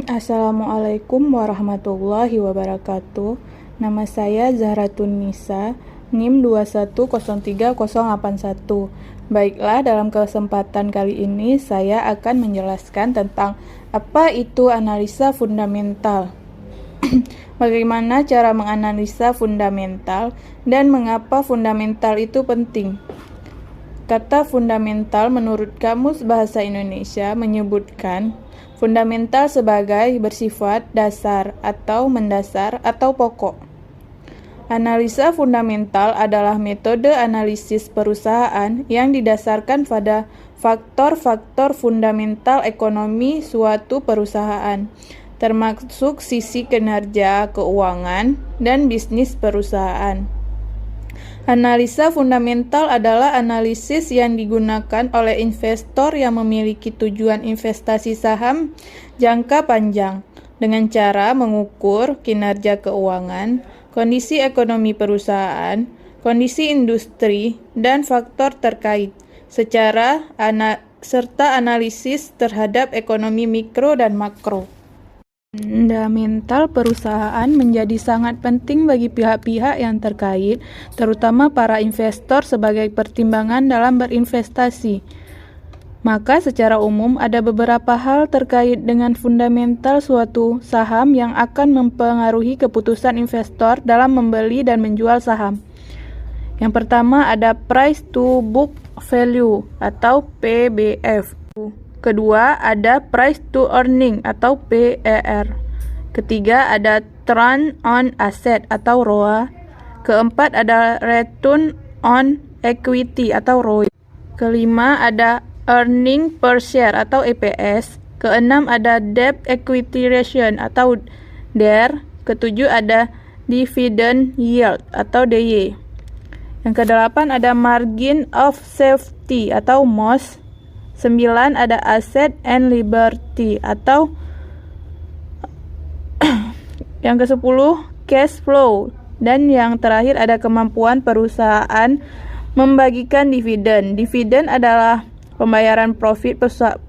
Assalamualaikum warahmatullahi wabarakatuh. Nama saya Zahratun Nisa, NIM 2103081. Baiklah, dalam kesempatan kali ini saya akan menjelaskan tentang apa itu analisa fundamental. Bagaimana cara menganalisa fundamental dan mengapa fundamental itu penting. Kata fundamental menurut Kamus Bahasa Indonesia menyebutkan fundamental sebagai bersifat dasar atau mendasar atau pokok. Analisa fundamental adalah metode analisis perusahaan yang didasarkan pada faktor-faktor fundamental ekonomi suatu perusahaan, termasuk sisi kinerja, keuangan, dan bisnis perusahaan. Analisa fundamental adalah analisis yang digunakan oleh investor yang memiliki tujuan investasi saham jangka panjang dengan cara mengukur kinerja keuangan, kondisi ekonomi perusahaan, kondisi industri, dan faktor terkait, serta analisis terhadap ekonomi mikro dan makro. Fundamental perusahaan menjadi sangat penting bagi pihak-pihak yang terkait, terutama para investor sebagai pertimbangan dalam berinvestasi. Maka secara umum ada beberapa hal terkait dengan fundamental suatu saham yang akan mempengaruhi keputusan investor dalam membeli dan menjual saham. Yang pertama ada price to book value atau PBV. Kedua, ada price to earning atau PER. Ketiga, ada return on asset atau ROA. Keempat, ada return on equity atau ROE. Kelima, ada earning per share atau EPS. Keenam, ada debt equity ratio atau DER. Ketujuh, ada dividend yield atau DY. Yang kedelapan, ada margin of safety atau MOS. 9 ada asset and liability atau yang ke-10 cash flow, dan yang terakhir ada kemampuan perusahaan membagikan dividen. Dividen adalah pembayaran profit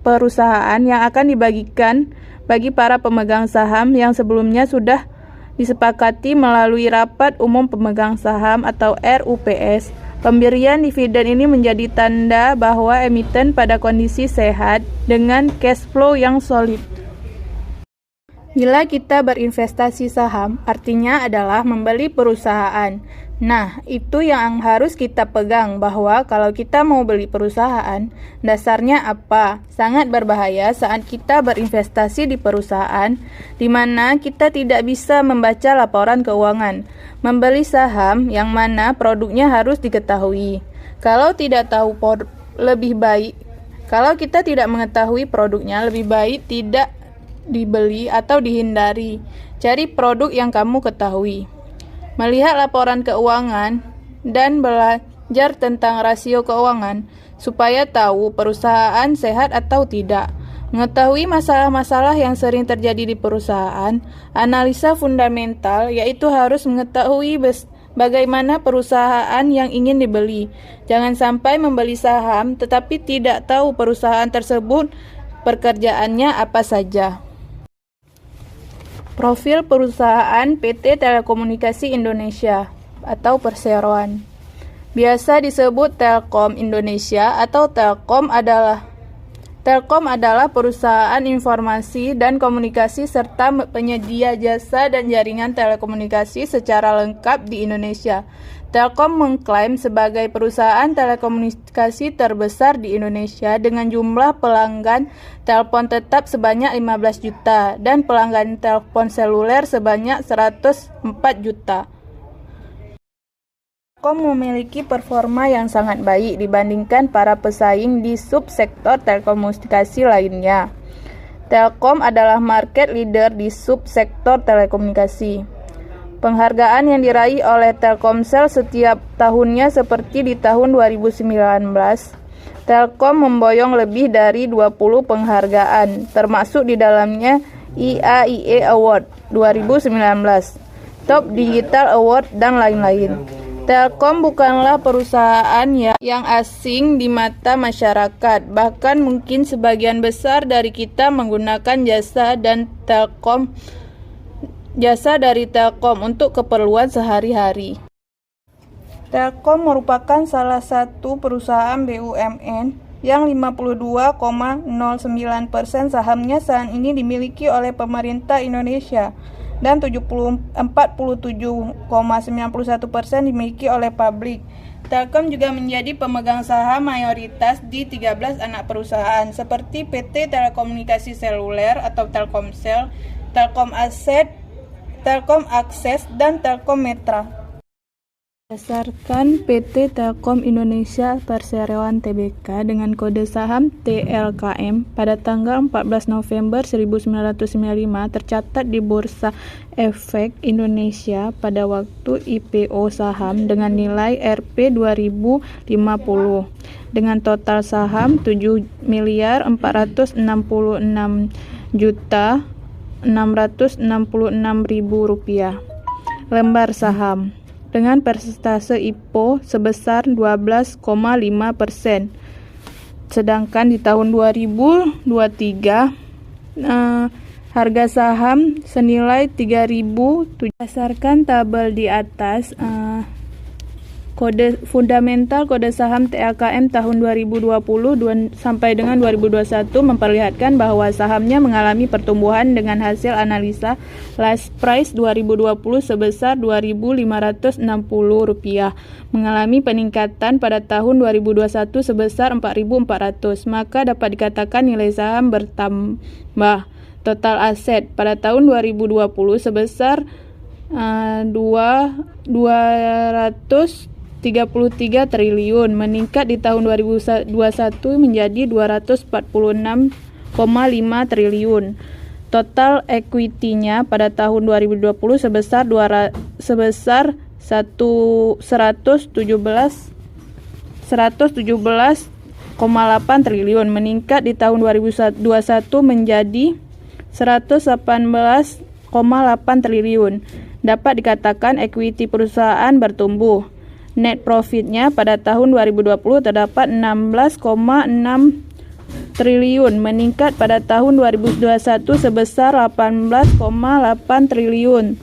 perusahaan yang akan dibagikan bagi para pemegang saham yang sebelumnya sudah disepakati melalui rapat umum pemegang saham atau RUPS. Pemberian dividen ini menjadi tanda bahwa emiten pada kondisi sehat dengan cash flow yang solid. Bila kita berinvestasi saham, artinya adalah membeli perusahaan. Nah, itu yang harus kita pegang, bahwa kalau kita mau beli perusahaan, dasarnya apa? Sangat berbahaya saat kita berinvestasi di perusahaan, di mana kita tidak bisa membaca laporan keuangan. Membeli saham yang mana produknya harus diketahui. Kalau kita tidak mengetahui produknya, lebih baik tidak dibeli atau dihindari. Cari produk yang kamu ketahui. Melihat laporan keuangan dan belajar tentang rasio keuangan supaya tahu perusahaan sehat atau tidak. Mengetahui masalah-masalah yang sering terjadi di perusahaan. Analisa fundamental yaitu harus mengetahui bagaimana perusahaan yang ingin dibeli. Jangan sampai membeli saham tetapi tidak tahu perusahaan tersebut pekerjaannya apa saja. Profil perusahaan PT Telekomunikasi Indonesia atau perseroan. Biasa disebut Telkom Indonesia atau Telkom adalah perusahaan informasi dan komunikasi serta penyedia jasa dan jaringan telekomunikasi secara lengkap di Indonesia. Telkom mengklaim sebagai perusahaan telekomunikasi terbesar di Indonesia dengan jumlah pelanggan telepon tetap sebanyak 15 juta dan pelanggan telepon seluler sebanyak 104 juta. Telkom memiliki performa yang sangat baik dibandingkan para pesaing di subsektor telekomunikasi lainnya. Telkom adalah market leader di subsektor telekomunikasi. Penghargaan yang diraih oleh Telkomsel setiap tahunnya seperti di tahun 2019. Telkom memboyong lebih dari 20 penghargaan, termasuk di dalamnya IAIE Award 2019, Top Digital Award, dan lain-lain. Telkom bukanlah perusahaan yang asing di mata masyarakat. Bahkan mungkin sebagian besar dari kita menggunakan jasa dari Telkom untuk keperluan sehari-hari. Telkom merupakan salah satu perusahaan BUMN yang 52,09% sahamnya saat ini dimiliki oleh pemerintah Indonesia dan 47,91% dimiliki oleh publik. Telkom juga menjadi pemegang saham mayoritas di 13 anak perusahaan seperti PT Telekomunikasi Seluler atau Telkomsel, Telkom Akses, dan Telkom Metra. Berdasarkan PT Telkom Indonesia Perseroan Tbk dengan kode saham TLKM pada tanggal 14 November 1995 tercatat di Bursa Efek Indonesia pada waktu IPO saham dengan nilai Rp 2050 dengan total saham Rp7.466.666.000 lembar saham dengan persentase IPO sebesar 12,5%. Sedangkan di tahun 2023 harga saham senilai 3.000. Berdasarkan tabel di atas, kode fundamental kode saham TLKM tahun 2020 sampai dengan 2021 memperlihatkan bahwa sahamnya mengalami pertumbuhan dengan hasil analisa last price 2020 sebesar Rp2.560, mengalami peningkatan pada tahun 2021 sebesar Rp4.400, maka dapat dikatakan nilai saham bertambah. Total aset pada tahun 2020 sebesar 233 triliun, meningkat di tahun 2021 menjadi 246,5 triliun. Total equity-nya pada tahun 2020 sebesar 117,8 triliun, meningkat di tahun 2021 menjadi 118,8 triliun. Dapat dikatakan equity perusahaan bertumbuh. Net profit-nya pada tahun 2020 terdapat 16,6 triliun, meningkat pada tahun 2021 sebesar 18,8 triliun.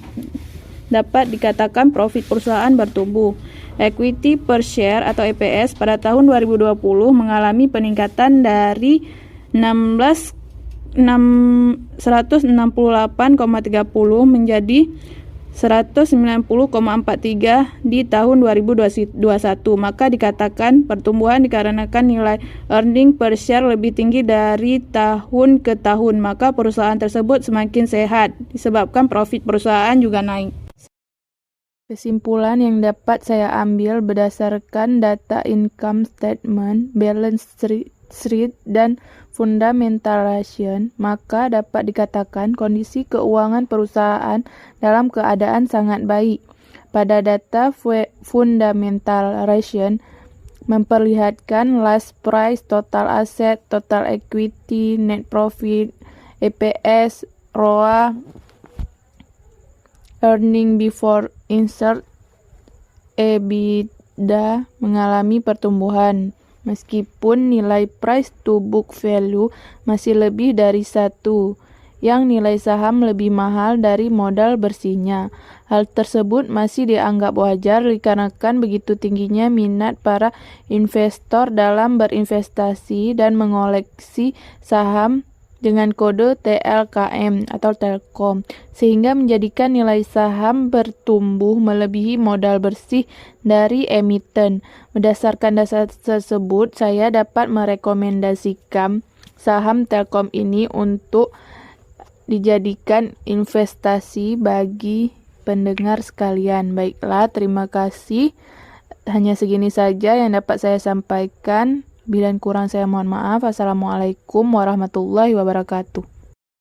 Dapat dikatakan profit perusahaan bertumbuh. Equity per share atau EPS pada tahun 2020 mengalami peningkatan dari 168,30 menjadi 190,43 di tahun 2021, maka dikatakan pertumbuhan dikarenakan nilai earning per share lebih tinggi dari tahun ke tahun, maka perusahaan tersebut semakin sehat disebabkan profit perusahaan juga naik. Kesimpulan yang dapat saya ambil berdasarkan data income statement, balance sheet, dan fundamentation, maka dapat dikatakan kondisi keuangan perusahaan dalam keadaan sangat baik. Pada data fundamentation memperlihatkan last price, total asset, total equity, net profit, EPS, ROA, earning before insert, EBITDA mengalami pertumbuhan. Meskipun nilai price to book value masih lebih dari 1, yang nilai saham lebih mahal dari modal bersihnya. Hal tersebut masih dianggap wajar dikarenakan begitu tingginya minat para investor dalam berinvestasi dan mengoleksi saham dengan kode TLKM atau Telkom, sehingga menjadikan nilai saham bertumbuh melebihi modal bersih dari emiten. Berdasarkan dasar tersebut, saya dapat merekomendasikan saham Telkom ini untuk dijadikan investasi bagi pendengar sekalian. Baiklah, terima kasih. Hanya segini saja yang dapat saya sampaikan. Bila kurang saya mohon maaf. Assalamualaikum warahmatullahi wabarakatuh.